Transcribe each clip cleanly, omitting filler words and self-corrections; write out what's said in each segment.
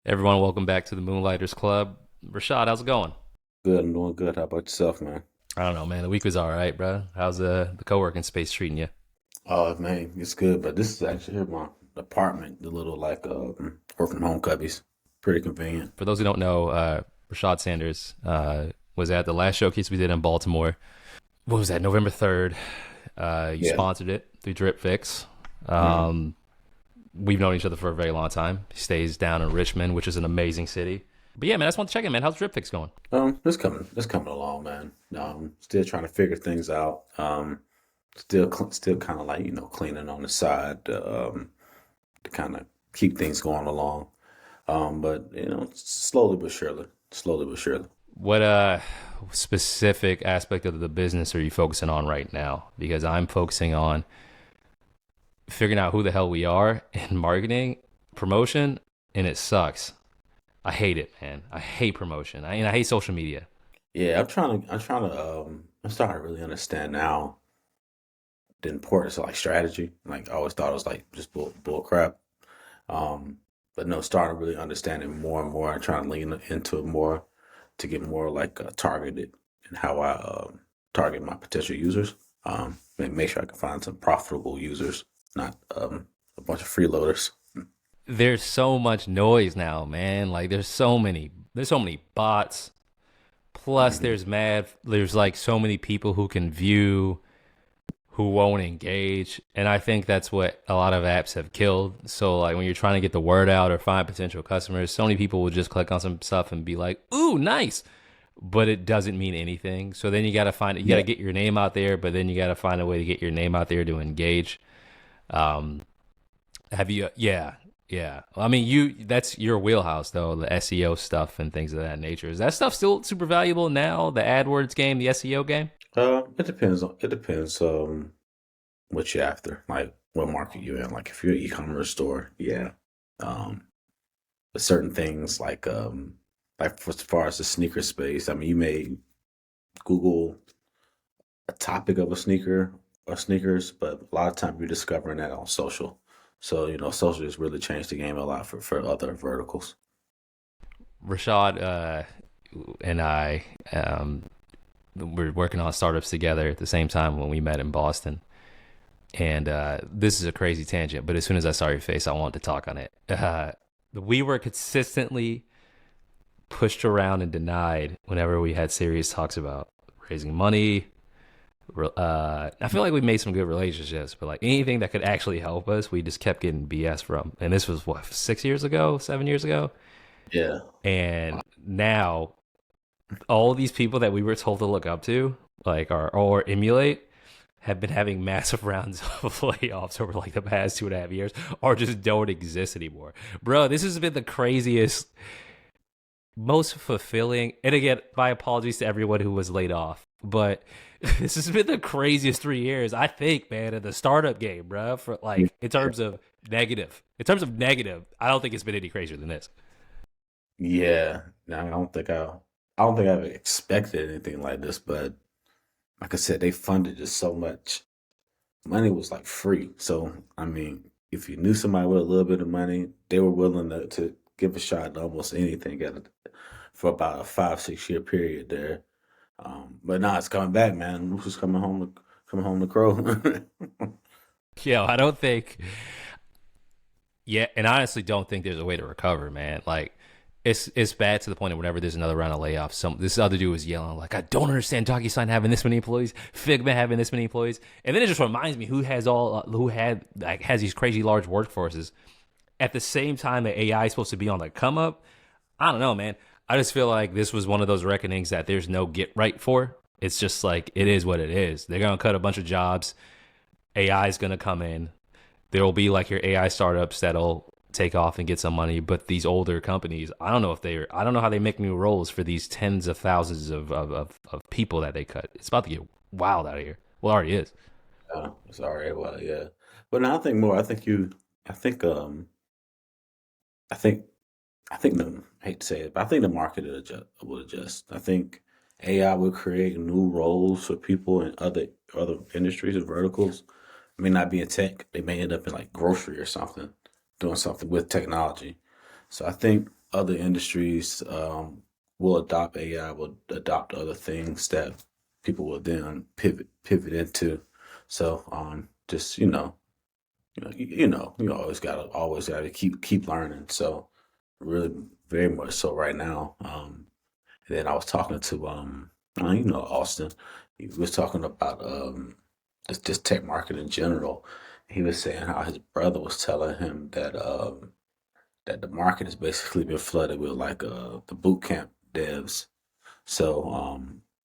Everyone, welcome back to the Moonlighters Club. Rashad, how's it going? Good, I'm doing good. How about yourself, man? I don't know, man. The week was all right, bro. How's the co-working space treating you? Oh man, it's good. But this is actually here my apartment, the little like work from home cubbies. Pretty convenient. For those who don't know, Rashad Sanders was at the last showcase we did in Baltimore. What was that? November 3rd. You Yeah. sponsored it through DripFixx. hmm Um, we've known each other for a very long time. He stays down in Richmond, which is an amazing city. But yeah, man, I just want to check in, man. How's DripFixx going? it's coming along, man. Still trying to figure things out. Still kind of like cleaning on the side to kind of keep things going along. But slowly but surely. What specific aspect of the business are you focusing on right now? Because I'm focusing on figuring out who the hell we are in marketing, promotion, and it sucks. I hate it, man. I hate promotion. I hate social media. Yeah, I'm starting to really understand now the importance of like strategy. Like I always thought it was like just bull crap. But no, starting to really understand it more and more and trying to lean into it more to get more like targeted in how I target my potential users. And make sure I can find some profitable users, not a bunch of freeloaders. There's so much noise now, man. Like there's so many bots. Plus hmm there's like so many people who can view who won't engage. And I think that's what a lot of apps have killed. So like when you're trying to get the word out or find potential customers, so many people will just click on some stuff and be like, "Ooh, nice." But it doesn't mean anything. So then you got to Yeah, get your name out there, but then you got to find a way to get your name out there to engage. Um have you yeah, yeah. Well, I mean, that's your wheelhouse though, the SEO stuff and things of that nature. Is that stuff still super valuable now? The AdWords game, the SEO game? it depends what you're after, like what market you're in. Like if you're an e-commerce store, yeah. Um, but certain things like as far as the sneaker space, I mean, you may Google a topic of a sneaker or sneakers, but a lot of time you're discovering that on social. So, social has really changed the game a lot for other verticals. Rashad and I were working on startups together at the same time when we met in Boston. And this is a crazy tangent, but as soon as I saw your face, I wanted to talk on it. We were consistently pushed around and denied whenever we had serious talks about raising money. I feel like we made some good relationships, but like anything that could actually help us, we just kept getting BS from. And this was what, 6 years ago, 7 years ago? Yeah. And now all these people that we were told to look up to, like or emulate, have been having massive rounds of layoffs over like the past 2.5 years, or just don't exist anymore. Bro, this has been the craziest, most fulfilling. And again, my apologies to everyone who was laid off, but this has been the craziest 3 years, I think, man, in the startup game, bro. For like in terms of negative, I don't think it's been any crazier than this. Yeah. Now I don't think I've expected anything like this, but like I said, they funded just so much. Money was like free. So, I mean, if you knew somebody with a little bit of money, they were willing to give a shot at almost anything for about a 5, 6 year period there. But now it's coming back, man. Who's just coming home to crow. Yeah, I don't think. Yeah, and I honestly don't think there's a way to recover, man. Like, it's bad to the point of whenever there's another round of layoffs, this other dude was yelling like, "I don't understand DocuSign having this many employees, Figma having this many employees," and then it just reminds me who has these crazy large workforces at the same time that AI is supposed to be on the come up. I don't know, man. I just feel like this was one of those reckonings that there's no get right for. It's just like it is what it is. They're gonna cut a bunch of jobs. AI is gonna come in. There will be like your AI startups that'll take off and get some money, but these older companies, I don't know how they make new roles for these tens of thousands of people that they cut. It's about to get wild out of here. Well, it already is. Sorry. Well, yeah. But now I think more. I think, I think, I hate to say it, but I think the market will adjust. I think AI will create new roles for people in other industries and verticals. May not be in tech. They may end up in like grocery or something, doing something with technology. So I think. other industries will adopt AI, will adopt other things that people will then pivot into. So just you always gotta keep learning. So really, very much so right now. And then I was talking to Austin. He was talking about just tech market in general. He was saying how his brother was telling him that the market has basically been flooded with like the boot camp devs. So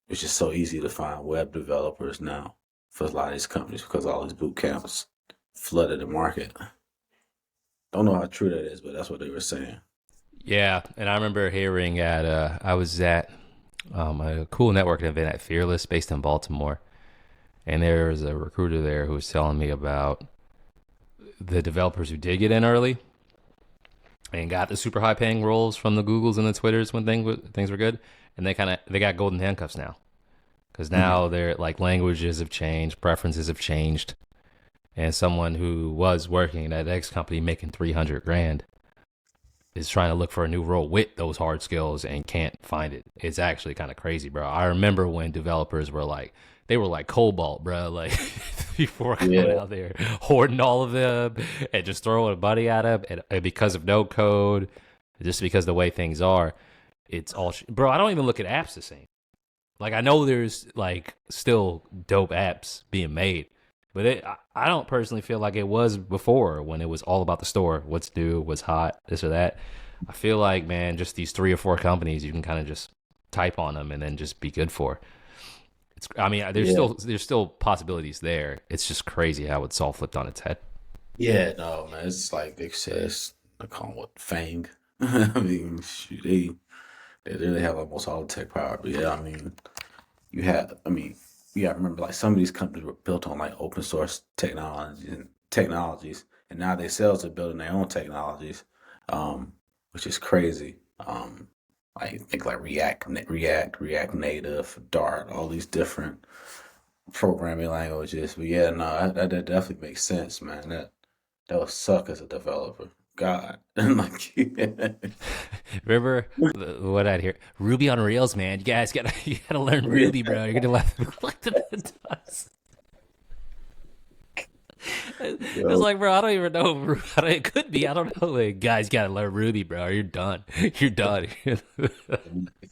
it's just so easy to find web developers now for a lot of these companies because all these boot camps flooded the market. Don't know how true that is, but that's what they were saying. Yeah, and I remember hearing at I was at a cool networking event at Fearless, based in Baltimore, and there was a recruiter there who was telling me about the developers who did get in early and got the super high paying roles from the Googles and the Twitters when things were good, and they got golden handcuffs now because Mhm. now their like languages have changed, preferences have changed, and someone who was working at X company making 300 grand is trying to look for a new role with those hard skills and can't find it. It's actually kind of crazy, bro. I remember when developers were like, they were like cobalt, bro. Like before coming Yeah, out there, hoarding all of them and just throwing a buddy at them. And because of no code, just because the way things are, it's all, bro. I don't even look at apps the same. Like I know there's like still dope apps being made, but I don't personally feel like it was before when it was all about the store, what's new, what's hot, this or that. I feel like man, just these three or four companies you can kind of just type on them and then just be good for. It's I mean yeah, there's still possibilities there. It's just crazy how it's all flipped on its head. yeah. No, man, it's like they says, I call them what Fang. I mean, shoot, they really have almost all the tech power. But yeah, I mean, I mean, you got to remember, like some of these companies were built on like open source technologies, and now they themselves are building their own technologies, um, which is crazy. I think like React Native, Dart, all these different programming languages. But yeah, no, that definitely makes sense, man. That would suck as a developer. God, like, Remember what I'd hear? Ruby on Rails, man. You guys gotta you gotta learn Ruby, bro. You're gonna laugh. What the does? It's yo, like, bro, I don't even know. It could be. I don't know. Like, guys, got to learn Ruby, bro. You're done. You're done. if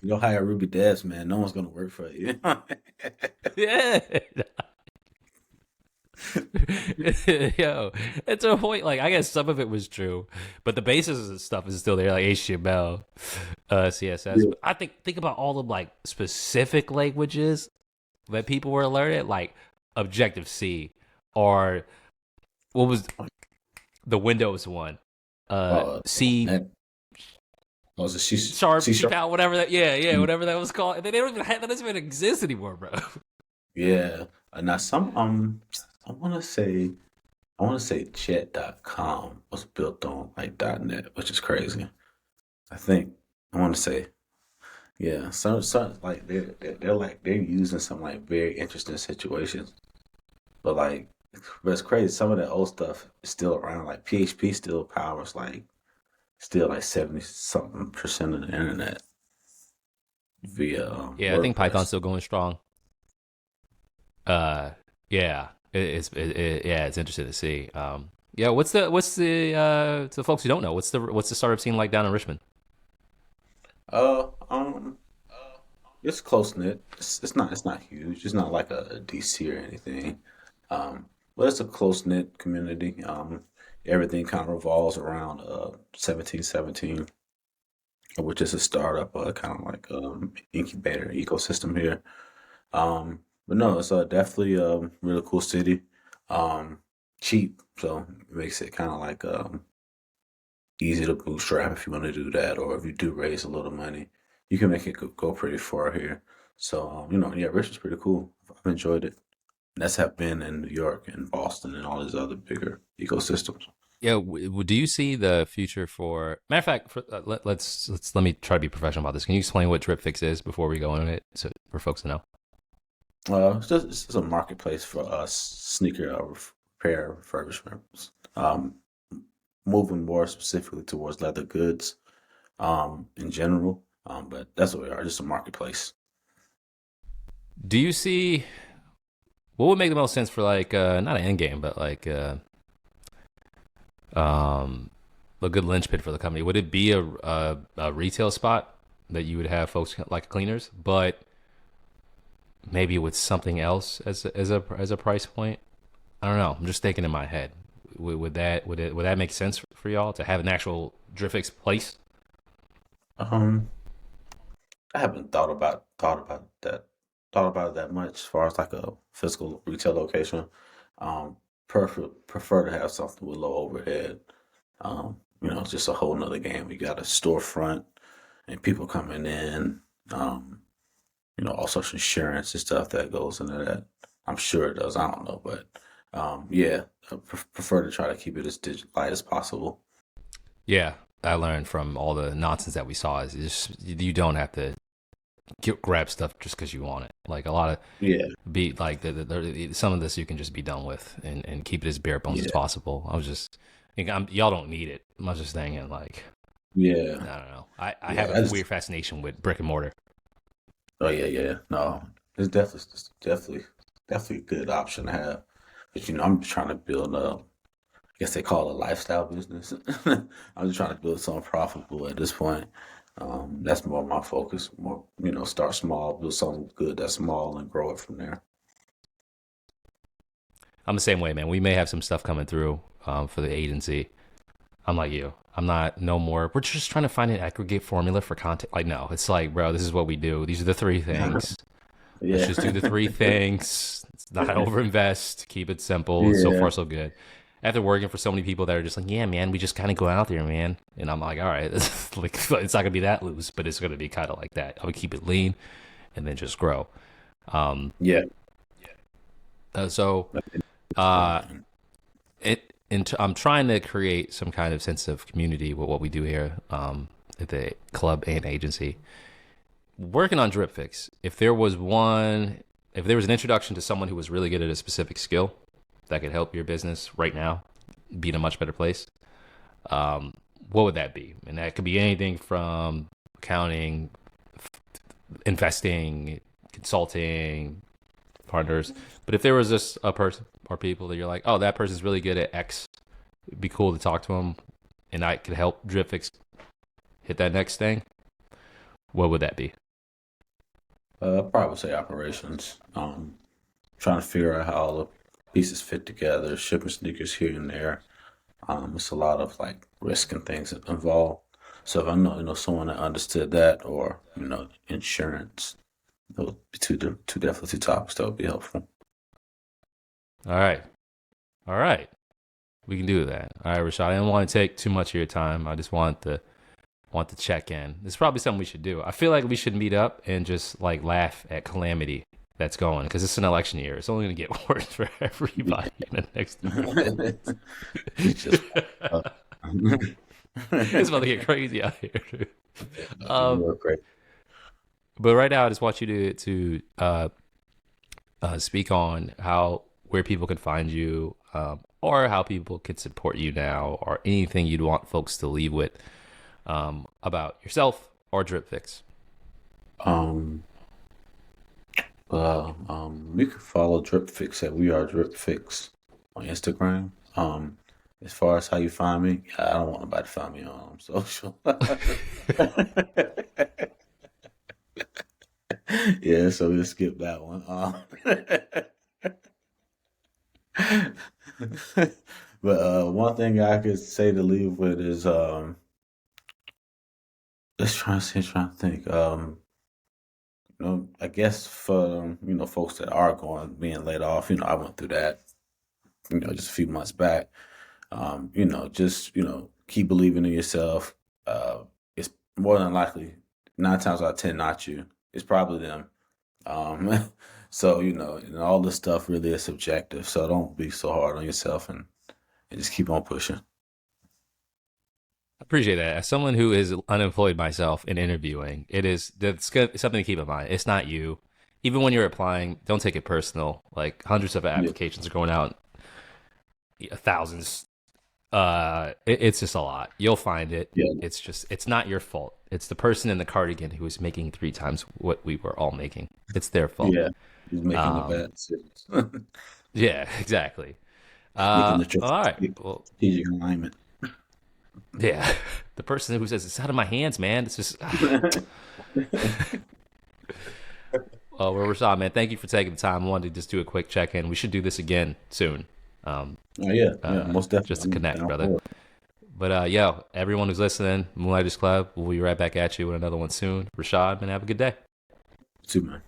you don't hire Ruby devs, man, no one's gonna work for you. Yeah. Yo, it's a point. Like, I guess some of it was true, but the basis of stuff is still there, like HTML, CSS. Yeah. But I think about all the like specific languages that people were learning, like Objective C, or what was the Windows one, C And was it sharp, C C sharp? power, whatever that. Yeah, yeah, Mm. whatever that was called. And they don't even have that. Doesn't even exist anymore, bro. Yeah. Now some I I wanna say Jet.com was built on like .NET, which is crazy. I think I wanna say yeah. Some like they're using some like very interesting situations. But it's crazy. Some of that old stuff is still around. Like PHP still powers like still like 70 something percent of the internet via Yeah, I think Python's WordPress. still going strong. Uh, yeah, yeah, it's interesting to see. Yeah, to the folks who don't know, what's the startup scene like down in Richmond? Uh, um, it's close knit. It's not huge. It's not like a DC or anything. But it's a close knit community. Everything kind of revolves around 1717, which is a startup, kind of like incubator ecosystem here. But no, it's definitely a really cool city. Um, cheap, so it makes it kind of like easy to bootstrap if you want to do that, or if you do raise a little money, you can make it go pretty far here. So, yeah, Richmond's pretty cool. I've enjoyed it. That's have been in New York and Boston and all these other bigger ecosystems. Yeah, do you see the future for? Matter of fact, let me try to be professional about this. Can you explain what DripFixx is before we go into it, so for folks to know? It's just a marketplace for us sneaker repair refurbishments. Moving more specifically towards leather goods. in general. But that's what we are, just a marketplace. Do you see what would make the most sense for like not an end game, but like um a good linchpin for the company? Would it be a retail spot that you would have folks like cleaners, but maybe with something else as a price point? I don't know. I'm just thinking in my head. Would that make sense for y'all to have an actual DripFixx place? Um, I haven't thought about it that much as far as like a physical retail location. Prefer to have something with low overhead. It's just a whole nother game. You got a storefront and people coming in. Um, all sorts of insurance and stuff that goes into that. I'm sure it does. I don't know, but yeah, I prefer to try to keep it as light as possible. Yeah, I learned from all the nonsense that we saw is just, you don't have to grab stuff just because you want it. Like a lot of Yeah, be like some of this you can just be done with and keep it as bare bones as yeah, possible. I was just y'all don't need it. I was just thinking like I yeah, don't know. I yeah. have a I weird just, fascination with brick and mortar. oh yeah, yeah. No, definitely a good option to have. But I'm trying to build a, I guess they call it a lifestyle business. I'm just trying to build something profitable at this point. That's more my focus. More, start small, build something good that's small, and grow it from there. I'm the same way, man. We may have some stuff coming through for the agency. I'm like you. I'm not no more. We're just trying to find an aggregate formula for content. Like no, it's like, bro, this is what we do. These are the three things. Let's Yeah, just do the three things. It's not overinvest. Keep it simple. So yeah, far, so good. After working for so many people that are just like, yeah, man, we just kind of go out there, man. And I'm like, all right, like, it's not gonna be that loose, but it's gonna be kind of like that. I would keep it lean and then just grow. Um, yeah. so It's good, uh, man. I'm trying to create some kind of sense of community with what we do here at the club and agency. Working on DripFixx, if there was an introduction to someone who was really good at a specific skill that could help your business right now be in a much better place, um, what would that be? And that could be anything from accounting, investing, consulting, partners. But if there was just a person or people that you're like, oh, that person's really good at X, it'd be cool to talk to them, and I could help DripFixx hit that next thing. What would that be? Probably say operations. Trying to figure out how all the pieces fit together, shipping sneakers here and there. It's a lot of like risk and things involved. So if I know, someone that understood that, or insurance, those would be two definitely two topics that would be helpful. All right, all right, we can do that. All right, Rashad. I don't want to take too much of your time. I just want to check in. It's probably something we should do. I feel like we should meet up and just like laugh at calamity that's going because it's an election year. It's only going to get worse for everybody in the next 3 months. It's just It's about to get crazy out here. Um, real great. but right now, I just want you to speak on how where people can find you, or how people can support you now, or anything you'd want folks to leave with about yourself or DripFixx. Um, you can follow DripFix at We Are DripFix on Instagram. As far as how you find me, I don't want nobody to find me on social. Yeah, so we'll skip that one. But one thing I could say to leave with is trying to think. I guess for folks that are going being laid off, I went through that, just a few months back. Just keep believing in yourself. It's more than likely 9 times out of 10 not you. It's probably them. So and all this stuff really is subjective. So don't be so hard on yourself and just keep on pushing. I appreciate that. As someone who is unemployed myself in interviewing, that's good, something to keep in mind. It's not you. Even when you're applying, don't take it personal. Like hundreds of Yeah, applications are going out, thousands. It's just a lot. You'll find it. Yeah, It's not your fault. It's the person in the cardigan who is making 3 times what we were all making. It's their fault. yeah. He's making the Um, bad decisions. yeah, exactly. Making the All right. Well, strategic alignment. yeah. The person who says it's out of my hands, man. It's just. Well, Rashad, man, thank you for taking the time. I wanted to just do a quick check in. We should do this again soon. Um, Oh yeah, yeah, most just to definitely. I'm connect, down brother. for it. But yo, everyone who's listening, Moonlighters Club, we'll be right back at you with another one soon. Rashad, man, have a good day. Too, man.